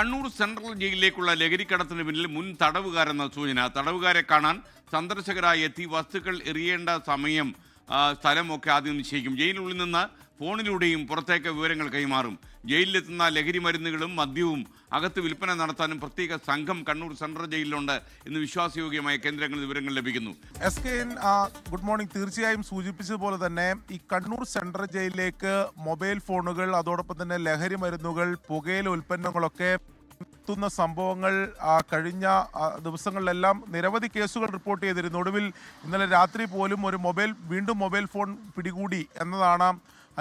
Kannur central ജയിലിലേക്കുള്ള ലഹരിക്കടത്തിന് പിന്നിൽ മുൻ തടവുകാരെന്ന സൂചന. തടവുകാരെ കാണാൻ സന്ദർശകരായി എത്തി വസ്തുക്കൾ എറിയേണ്ട സമയം, സ്ഥലമൊക്കെ ആദ്യം നിശ്ചയിക്കും. ജയിലിനുള്ളിൽ നിന്ന് ഫോണിലൂടെയും പുറത്തേക്ക് വിവരങ്ങൾ കൈമാറും. ജയിലിലെത്തുന്ന ലഹരി മരുന്നുകളും മദ്യവും അകത്ത് വിൽപ്പന നടത്താനും പ്രത്യേക സംഘം കണ്ണൂർ സെൻട്രൽ ജയിലിലുണ്ട് എന്ന് വിശ്വാസയോഗ്യമായ കേന്ദ്രങ്ങളിൽ വിവരങ്ങൾ ലഭിക്കുന്നു. SKN, good morning. തീർച്ചയായും സൂചിപ്പിച്ചതുപോലെ തന്നെ ഈ കണ്ണൂർ സെൻട്രൽ ജയിലിലേക്ക് മൊബൈൽ ഫോണുകൾ, അതോടൊപ്പം തന്നെ ലഹരി മരുന്നുകൾ, പുകയില ഉൽപ്പന്നങ്ങളൊക്കെ എത്തുന്ന സംഭവങ്ങൾ കഴിഞ്ഞ ദിവസങ്ങളിലെല്ലാം നിരവധി കേസുകൾ റിപ്പോർട്ട് ചെയ്തിരുന്നു. ഒടുവിൽ ഇന്നലെ രാത്രി പോലും വീണ്ടും മൊബൈൽ ഫോൺ പിടികൂടി എന്നതാണ്.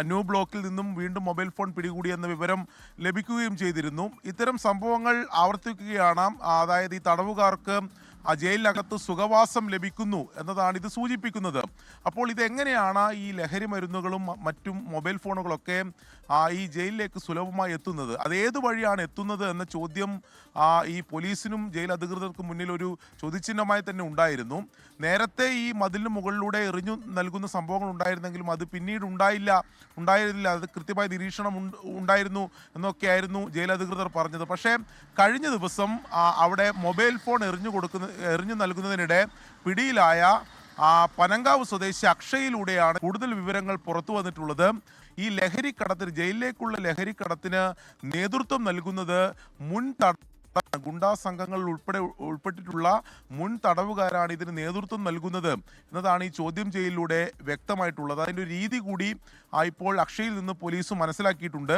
ന്യൂ ബ്ലോക്കിൽ നിന്നും വീണ്ടും മൊബൈൽ ഫോൺ പിടികൂടി എന്ന വിവരം ലഭിക്കുകയും ചെയ്തിരുന്നു. ഇത്തരം സംഭവങ്ങൾ ആവർത്തിക്കുകയാണ്. അതായത് ഈ തടവുകാർക്ക് ജയിലിനകത്ത് സുഖവാസം ലഭിക്കുന്നു എന്നതാണ് ഇത് സൂചിപ്പിക്കുന്നത്. അപ്പോൾ ഇതെങ്ങനെയാണ് ഈ ലഹരി മരുന്നുകളും മറ്റും മൊബൈൽ ഫോണുകളൊക്കെ ഈ ജയിലിലേക്ക് സുലഭമായി എത്തുന്നത്? അത് ഏത് വഴിയാണ് എത്തുന്നത് എന്ന ചോദ്യം ഈ പോലീസിനും ജയിൽ അധികൃതർക്കും മുന്നിൽ ഒരു ചോദ്യചിഹ്നമായി തന്നെ ഉണ്ടായിരുന്നു. നേരത്തെ ഈ മതിലിന് മുകളിലൂടെ എറിഞ്ഞു നൽകുന്ന സംഭവങ്ങൾ ഉണ്ടായിരുന്നെങ്കിലും അത് പിന്നീട് ഉണ്ടായിരുന്നില്ല. അത് കൃത്യമായ നിരീക്ഷണം ഉണ്ടായിരുന്നു എന്നൊക്കെയായിരുന്നു ജയിൽ അധികൃതർ പറഞ്ഞത്. പക്ഷേ കഴിഞ്ഞ ദിവസം അവിടെ മൊബൈൽ ഫോൺ എറിഞ്ഞു നൽകുന്നതിനിടെ പിടിയിലായ പനങ്കാവ് സ്വദേശി അക്ഷയിലൂടെയാണ് കൂടുതൽ വിവരങ്ങൾ പുറത്തു വന്നിട്ടുള്ളത്. ഈ ലഹരിക്കടത്തിന്, ജയിലിലേക്കുള്ള ലഹരിക്കടത്തിന് നേതൃത്വം നൽകുന്നത് ഗുണ്ടാ സംഘങ്ങളിൽ ഉൾപ്പെട്ടിട്ടുള്ള മുൻ തടവുകാരാണ് ഇതിന് നേതൃത്വം നൽകുന്നത് എന്നതാണ് ഈ ചോദ്യം ചെയ്യലിലൂടെ വ്യക്തമായിട്ടുള്ളത്. അതിൻ്റെ ഒരു രീതി കൂടി ഇപ്പോൾ അക്ഷയിൽ നിന്ന് പോലീസ് മനസ്സിലാക്കിയിട്ടുണ്ട്.